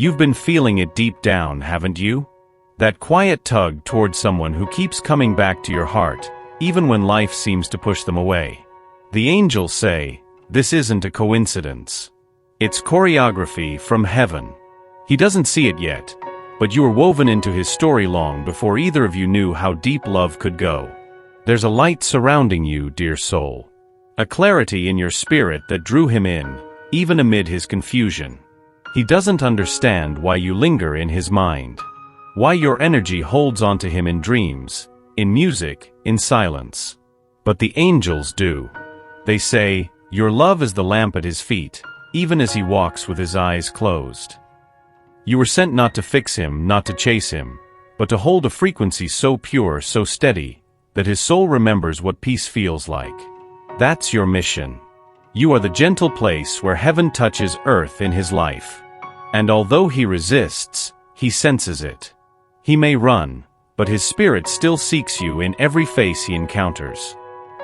You've been feeling it deep down, haven't you? That quiet tug toward someone who keeps coming back to your heart, even when life seems to push them away. The angels say, this isn't a coincidence. It's choreography from heaven. He doesn't see it yet, but you were woven into his story long before either of you knew how deep love could go. There's a light surrounding you, dear soul. A clarity in your spirit that drew him in, even amid his confusion. He doesn't understand why you linger in his mind. Why your energy holds onto him in dreams, in music, in silence. But the angels do. They say, your love is the lamp at his feet, even as he walks with his eyes closed. You were sent not to fix him, not to chase him, but to hold a frequency so pure, so steady, that his soul remembers what peace feels like. That's your mission. You are the gentle place where heaven touches earth in his life. And although he resists, he senses it. He may run, but his spirit still seeks you in every face he encounters.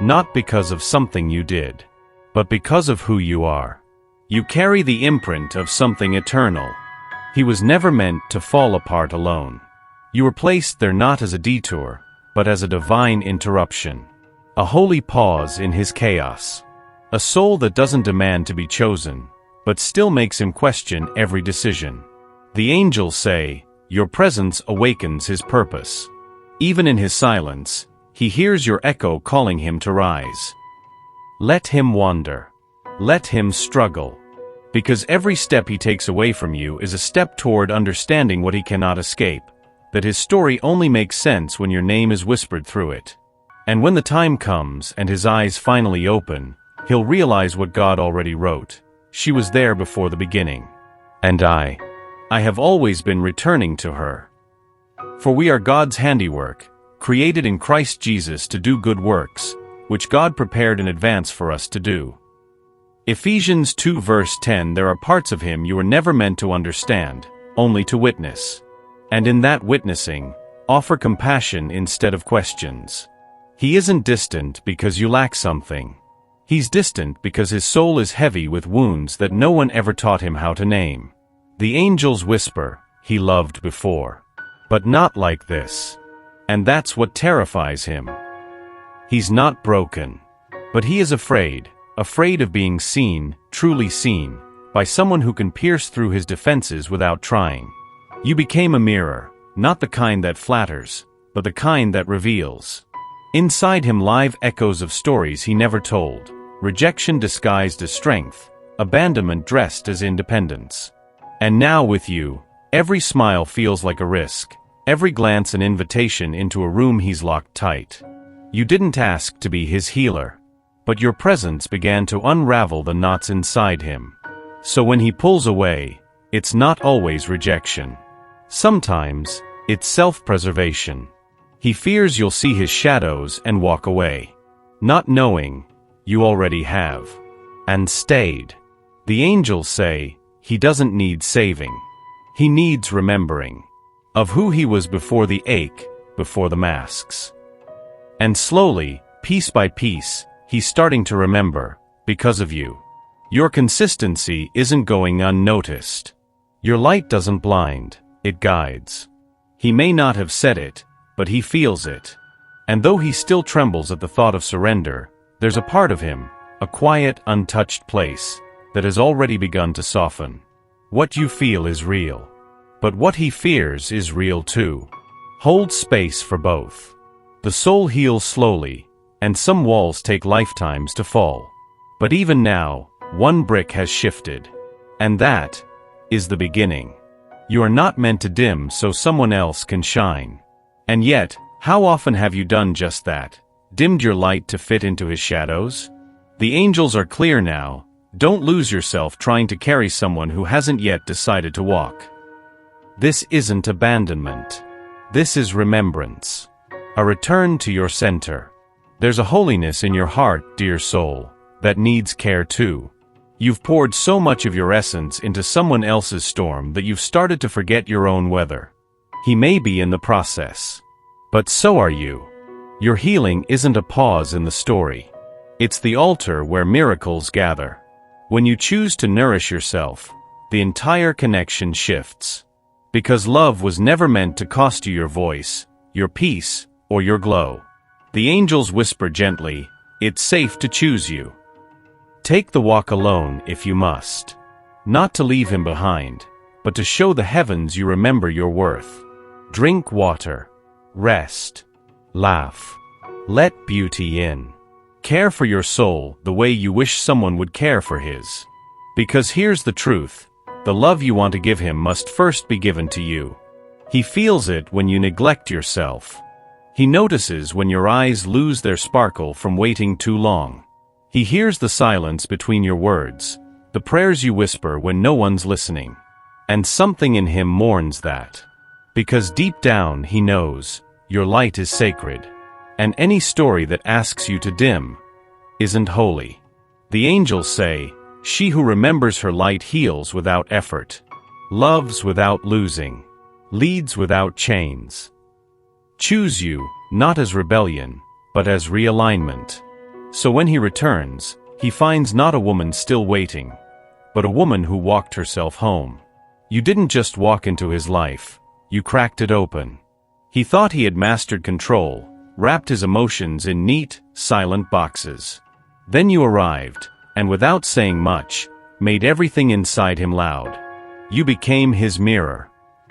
Not because of something you did, but because of who you are. You carry the imprint of something eternal. He was never meant to fall apart alone. You were placed there not as a detour, but as a divine interruption. A holy pause in his chaos. A soul that doesn't demand to be chosen, but still makes him question every decision. The angels say, your presence awakens his purpose. Even in his silence, he hears your echo calling him to rise. Let him wander. Let him struggle. Because every step he takes away from you is a step toward understanding what he cannot escape, that his story only makes sense when your name is whispered through it. And when the time comes and his eyes finally open, he'll realize what God already wrote. She was there before the beginning. And I have always been returning to her. For we are God's handiwork, created in Christ Jesus to do good works, which God prepared in advance for us to do. Ephesians 2 verse 10. There are parts of him you were never meant to understand, only to witness. And in that witnessing, offer compassion instead of questions. He isn't distant because you lack something. He's distant because his soul is heavy with wounds that no one ever taught him how to name. The angels whisper, he loved before. But not like this. And that's what terrifies him. He's not broken. But he is afraid of being seen, truly seen, by someone who can pierce through his defenses without trying. You became a mirror, not the kind that flatters, but the kind that reveals. Inside him live echoes of stories he never told, rejection disguised as strength, abandonment dressed as independence. And now with you, every smile feels like a risk, every glance an invitation into a room he's locked tight. You didn't ask to be his healer, but your presence began to unravel the knots inside him. So when he pulls away, it's not always rejection. Sometimes, it's self-preservation. He fears you'll see his shadows and walk away. Not knowing, you already have. And stayed. The angels say, he doesn't need saving. He needs remembering. Of who he was before the ache, before the masks. And slowly, piece by piece, he's starting to remember, because of you. Your consistency isn't going unnoticed. Your light doesn't blind, it guides. He may not have said it, but he feels it. And though he still trembles at the thought of surrender, there's a part of him, a quiet, untouched place, that has already begun to soften. What you feel is real. But what he fears is real too. Hold space for both. The soul heals slowly, and some walls take lifetimes to fall. But even now, one brick has shifted. And that is the beginning. You are not meant to dim so someone else can shine. And yet, how often have you done just that? Dimmed your light to fit into his shadows? The angels are clear now. Don't lose yourself trying to carry someone who hasn't yet decided to walk. This isn't abandonment. This is remembrance. A return to your center. There's a holiness in your heart, dear soul, that needs care too. You've poured so much of your essence into someone else's storm that you've started to forget your own weather. He may be in the process. But so are you. Your healing isn't a pause in the story. It's the altar where miracles gather. When you choose to nourish yourself, the entire connection shifts. Because love was never meant to cost you your voice, your peace, or your glow. The angels whisper gently, "It's safe to choose you. Take the walk alone if you must. Not to leave him behind, but to show the heavens you remember your worth. Drink water. Rest. Laugh. Let beauty in. Care for your soul the way you wish someone would care for his. Because here's the truth, the love you want to give him must first be given to you. He feels it when you neglect yourself. He notices when your eyes lose their sparkle from waiting too long. He hears the silence between your words, the prayers you whisper when no one's listening. And something in him mourns that. Because deep down he knows, your light is sacred. And any story that asks you to dim isn't holy. The angels say, she who remembers her light heals without effort, loves without losing, leads without chains. Choose you, not as rebellion, but as realignment. So when he returns, he finds not a woman still waiting, but a woman who walked herself home. You didn't just walk into his life, you cracked it open. He thought he had mastered control, wrapped his emotions in neat, silent boxes. Then you arrived, and without saying much, made everything inside him loud. You became his mirror.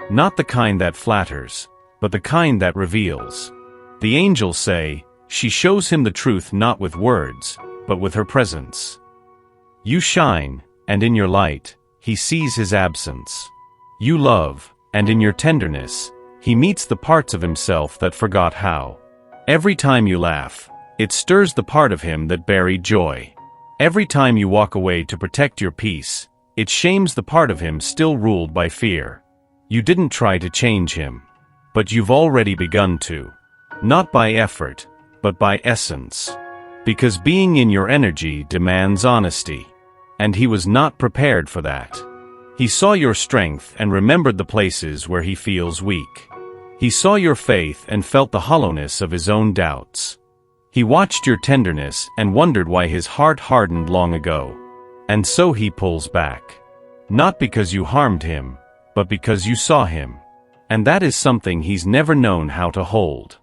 Not the kind that flatters, but the kind that reveals. The angels say, she shows him the truth not with words, but with her presence. You shine, and in your light, he sees his absence. You love, and in your tenderness, he meets the parts of himself that forgot how. Every time you laugh, it stirs the part of him that buried joy. Every time you walk away to protect your peace, it shames the part of him still ruled by fear. You didn't try to change him, but you've already begun to. Not by effort, but by essence. Because being in your energy demands honesty. And he was not prepared for that. He saw your strength and remembered the places where he feels weak. He saw your faith and felt the hollowness of his own doubts. He watched your tenderness and wondered why his heart hardened long ago. And so he pulls back. Not because you harmed him, but because you saw him. And that is something he's never known how to hold.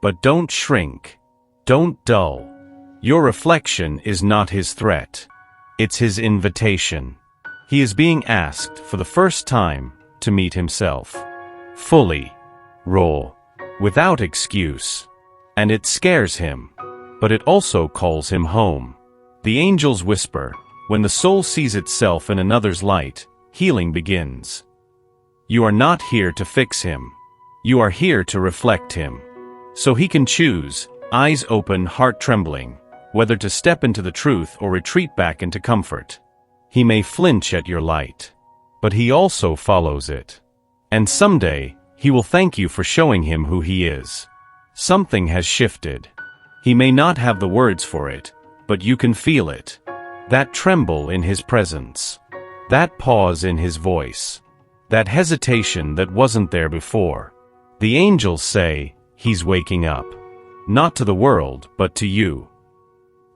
But don't shrink. Don't dull. Your reflection is not his threat. It's his invitation. He is being asked for the first time to meet himself. Fully. Raw. Without excuse. And it scares him. But it also calls him home. The angels whisper, when the soul sees itself in another's light, healing begins. You are not here to fix him. You are here to reflect him. So he can choose, eyes open, heart trembling, whether to step into the truth or retreat back into comfort. He may flinch at your light, but he also follows it. And someday, he will thank you for showing him who he is. Something has shifted. He may not have the words for it, but you can feel it. That tremble in his presence. That pause in his voice. That hesitation that wasn't there before. The angels say, he's waking up. Not to the world, but to you.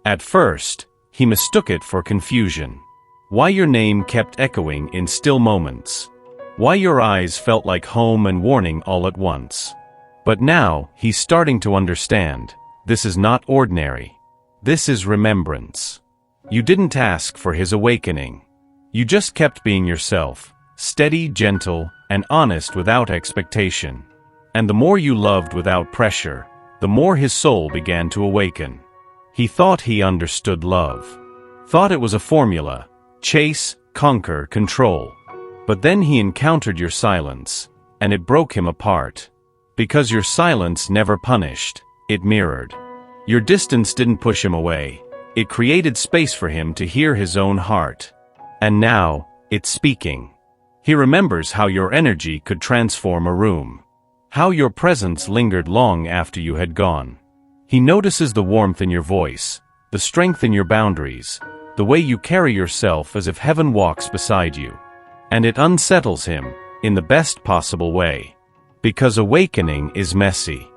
At first, he mistook it for confusion. Why your name kept echoing in still moments. Why your eyes felt like home and warning all at once. But now, he's starting to understand. This is not ordinary. This is remembrance. You didn't ask for his awakening. You just kept being yourself, steady, gentle, and honest without expectation. And the more you loved without pressure, the more his soul began to awaken. He thought he understood love. Thought it was a formula. Chase, conquer, control. But then he encountered your silence, and it broke him apart. Because your silence never punished, it mirrored. Your distance didn't push him away. It created space for him to hear his own heart. And now, it's speaking. He remembers how your energy could transform a room. How your presence lingered long after you had gone. He notices the warmth in your voice, the strength in your boundaries, the way you carry yourself as if heaven walks beside you. And it unsettles him, in the best possible way. Because awakening is messy.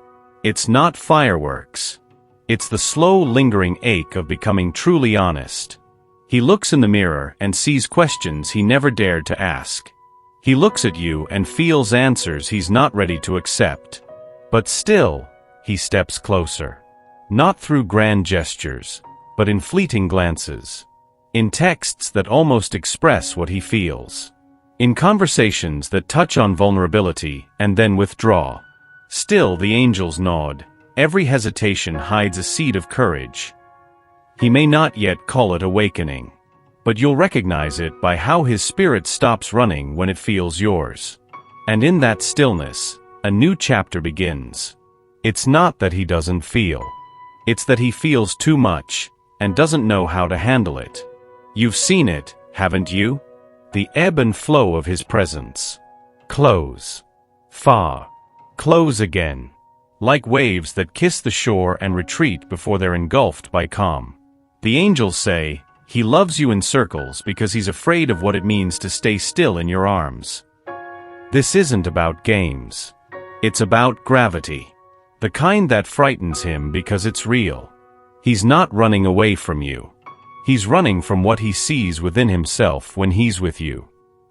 It's not fireworks. It's the slow, lingering ache of becoming truly honest. He looks in the mirror and sees questions he never dared to ask. He looks at you and feels answers he's not ready to accept. But still, he steps closer. Not through grand gestures, but in fleeting glances. In texts that almost express what he feels. In conversations that touch on vulnerability and then withdraw. Still the angels nod. Every hesitation hides a seed of courage. He may not yet call it awakening, but you'll recognize it by how his spirit stops running when it feels yours. And in that stillness, a new chapter begins. It's not that he doesn't feel. It's that he feels too much and doesn't know how to handle it. You've seen it, haven't you? The ebb and flow of his presence. Close. Far. Close again. Like waves that kiss the shore and retreat before they're engulfed by calm. The angels say, he loves you in circles because he's afraid of what it means to stay still in your arms. This isn't about games. It's about gravity. The kind that frightens him because it's real. He's not running away from you. He's running from what he sees within himself when he's with you.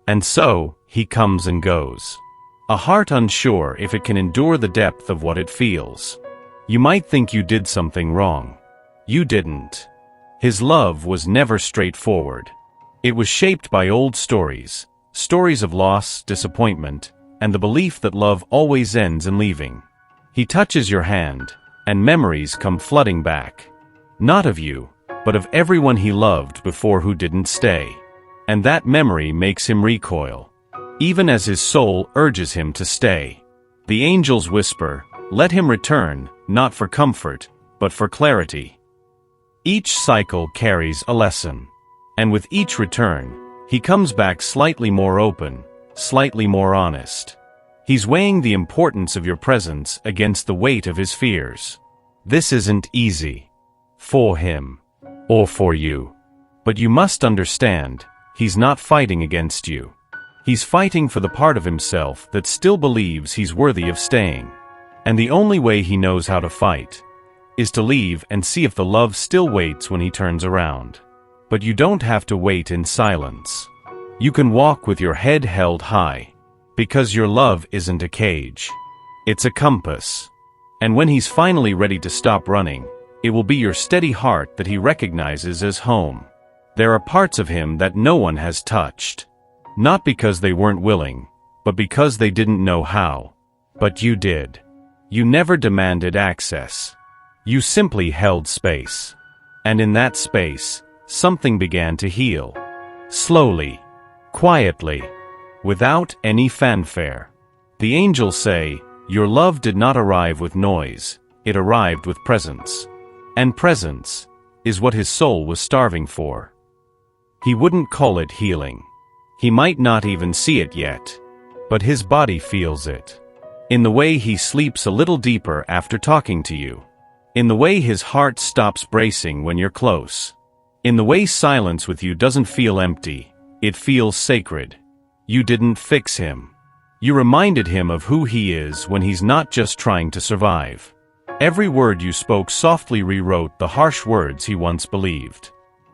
And so, he comes and goes. A heart unsure if it can endure the depth of what it feels. You might think you did something wrong. You didn't. His love was never straightforward. It was shaped by old stories, stories of loss, disappointment, and the belief that love always ends in leaving. He touches your hand, and memories come flooding back. Not of you, but of everyone he loved before who didn't stay. And that memory makes him recoil, even as his soul urges him to stay. The angels whisper, let him return, not for comfort, but for clarity. Each cycle carries a lesson. And with each return, he comes back slightly more open, slightly more honest. He's weighing the importance of your presence against the weight of his fears. This isn't easy. For him. Or for you. But you must understand, he's not fighting against you. He's fighting for the part of himself that still believes he's worthy of staying. And the only way he knows how to fight is to leave and see if the love still waits when he turns around. But you don't have to wait in silence. You can walk with your head held high, because your love isn't a cage. It's a compass. And when he's finally ready to stop running, it will be your steady heart that he recognizes as home. There are parts of him that no one has touched. Not because they weren't willing, but because they didn't know how. But you did. You never demanded access. You simply held space. And in that space, something began to heal. Slowly. Quietly. Without any fanfare. The angels say, your love did not arrive with noise, it arrived with presence. And presence is what his soul was starving for. He wouldn't call it healing. He might not even see it yet. But his body feels it. In the way he sleeps a little deeper after talking to you. In the way his heart stops bracing when you're close. In the way silence with you doesn't feel empty, it feels sacred. You didn't fix him. You reminded him of who he is when he's not just trying to survive. Every word you spoke softly rewrote the harsh words he once believed.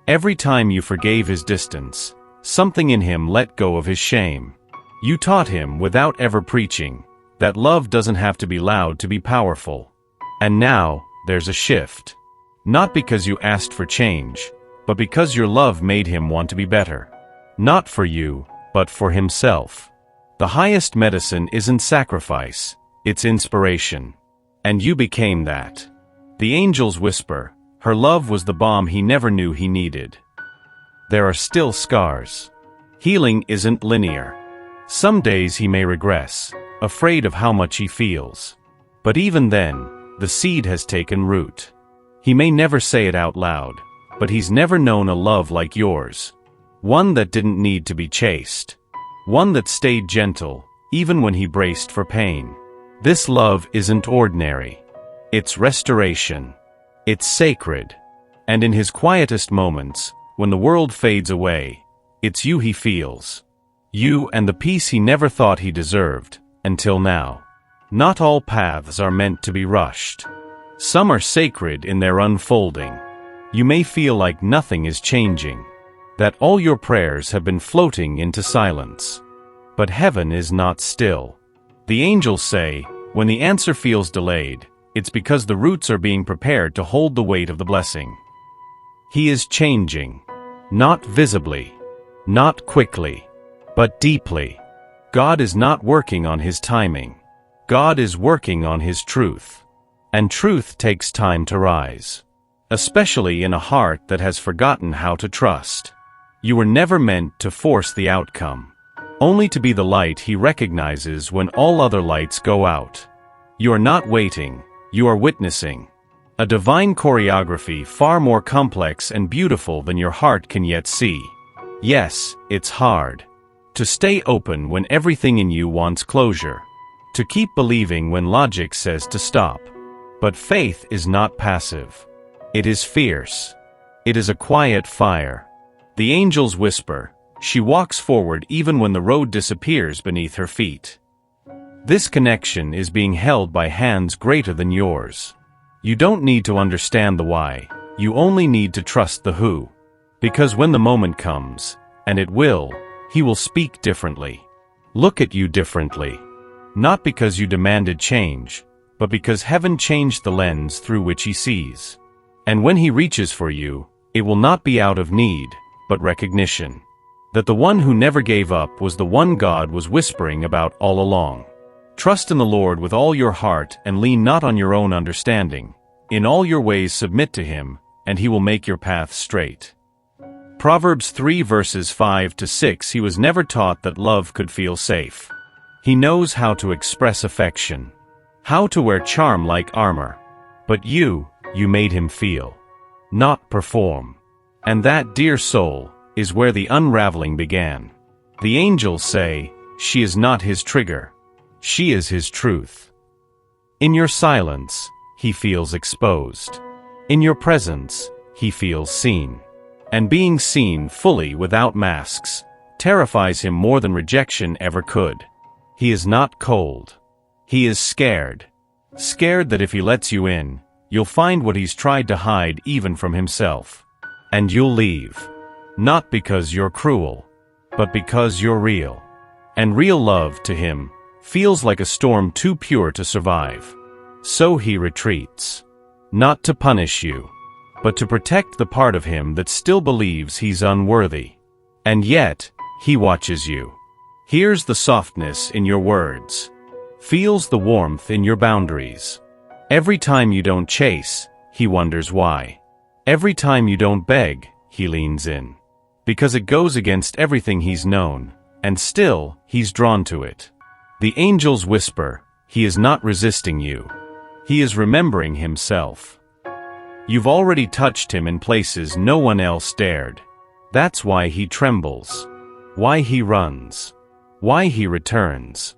Every time you forgave his distance, something in him let go of his shame. You taught him without ever preaching that love doesn't have to be loud to be powerful. And now, there's a shift. Not because you asked for change, but because your love made him want to be better. Not for you, but for himself. The highest medicine isn't sacrifice, it's inspiration. And you became that. The angels whisper, her love was the balm he never knew he needed. There are still scars. Healing isn't linear. Some days he may regress, afraid of how much he feels. But even then, the seed has taken root. He may never say it out loud, but he's never known a love like yours. One that didn't need to be chased. One that stayed gentle, even when he braced for pain. This love isn't ordinary. It's restoration. It's sacred. And in his quietest moments, when the world fades away, it's you he feels. You and the peace he never thought he deserved, until now. Not all paths are meant to be rushed. Some are sacred in their unfolding. You may feel like nothing is changing, that all your prayers have been floating into silence. But heaven is not still. The angels say, when the answer feels delayed, it's because the roots are being prepared to hold the weight of the blessing. He is changing. Not visibly, not quickly, but deeply. God is not working on his timing. God is working on his truth. And truth takes time to rise, especially in a heart that has forgotten how to trust. You were never meant to force the outcome, only to be the light he recognizes when all other lights go out. You are not waiting, you are witnessing. A divine choreography far more complex and beautiful than your heart can yet see. Yes, it's hard. To stay open when everything in you wants closure. To keep believing when logic says to stop. But faith is not passive. It is fierce. It is a quiet fire. The angels whisper. She walks forward even when the road disappears beneath her feet. This connection is being held by hands greater than yours. You don't need to understand the why, you only need to trust the who. Because when the moment comes, and it will, he will speak differently. Look at you differently. Not because you demanded change, but because heaven changed the lens through which he sees. And when he reaches for you, it will not be out of need, but recognition. That the one who never gave up was the one God was whispering about all along. Trust in the Lord with all your heart and lean not on your own understanding. In all your ways submit to him, and he will make your path straight. Proverbs 3 verses 5 to 6. He was never taught that love could feel safe. He knows how to express affection, how to wear charm like armor. But you made him feel, not perform. And that, dear soul, is where the unraveling began. The angels say, she is not his trigger. She is his truth. In your silence, he feels exposed. In your presence, he feels seen. And being seen fully without masks terrifies him more than rejection ever could. He is not cold. He is scared. Scared that if he lets you in, you'll find what he's tried to hide even from himself. And you'll leave. Not because you're cruel, but because you're real. And real love to him feels like a storm too pure to survive. So he retreats. Not to punish you, but to protect the part of him that still believes he's unworthy. And yet, he watches you. Hears the softness in your words. Feels the warmth in your boundaries. Every time you don't chase, he wonders why. Every time you don't beg, he leans in. Because it goes against everything he's known, and still, he's drawn to it. The angels whisper, he is not resisting you. He is remembering himself. You've already touched him in places no one else dared. That's why he trembles. Why he runs. Why he returns.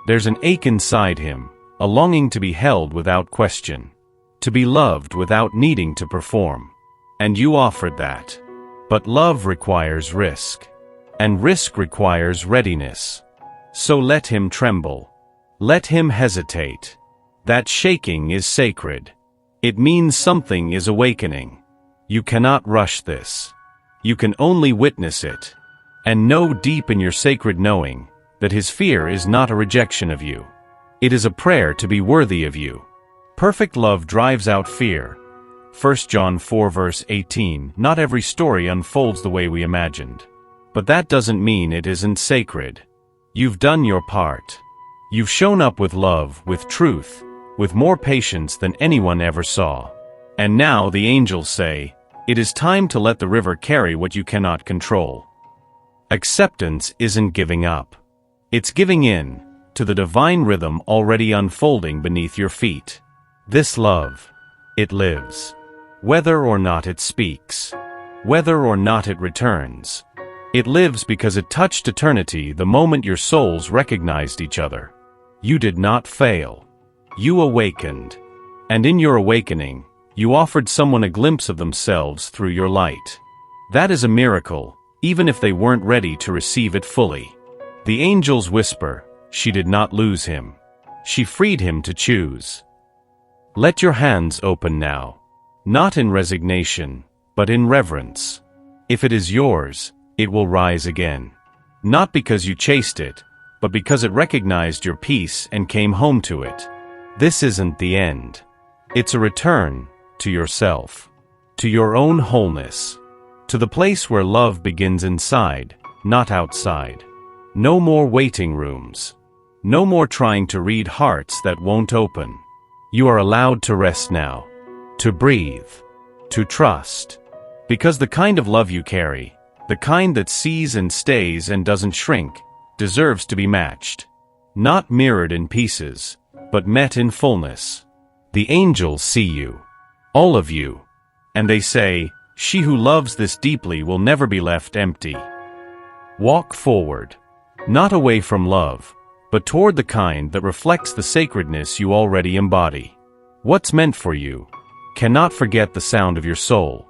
There's an ache inside him, a longing to be held without question. To be loved without needing to perform. And you offered that. But love requires risk. And risk requires readiness. So let him tremble. Let him hesitate. That shaking is sacred. It means something is awakening. You cannot rush this. You can only witness it. And know deep in your sacred knowing that his fear is not a rejection of you. It is a prayer to be worthy of you. Perfect love drives out fear. 1 John 4 verse 18. Not every story unfolds the way we imagined. But that doesn't mean it isn't sacred. You've done your part. You've shown up with love, with truth, with more patience than anyone ever saw. And now the angels say, it is time to let the river carry what you cannot control. Acceptance isn't giving up. It's giving in to the divine rhythm already unfolding beneath your feet. This love, it lives. Whether or not it speaks. Whether or not it returns. It lives because it touched eternity the moment your souls recognized each other. You did not fail. You awakened. And in your awakening, you offered someone a glimpse of themselves through your light. That is a miracle, even if they weren't ready to receive it fully. The angels whisper, she did not lose him. She freed him to choose. Let your hands open now. Not in resignation, but in reverence. If it is yours, it will rise again. Not because you chased it, but because it recognized your peace and came home to it. This isn't the end. It's a return to yourself, to your own wholeness, to the place where love begins inside, not outside. No more waiting rooms. No more trying to read hearts that won't open. You are allowed to rest now, to breathe, to trust. Because the kind of love you carry, the kind that sees and stays and doesn't shrink, deserves to be matched. Not mirrored in pieces, but met in fullness. The angels see you, all of you, and they say, "She who loves this deeply will never be left empty." Walk forward, not away from love, but toward the kind that reflects the sacredness you already embody. What's meant for you cannot forget the sound of your soul.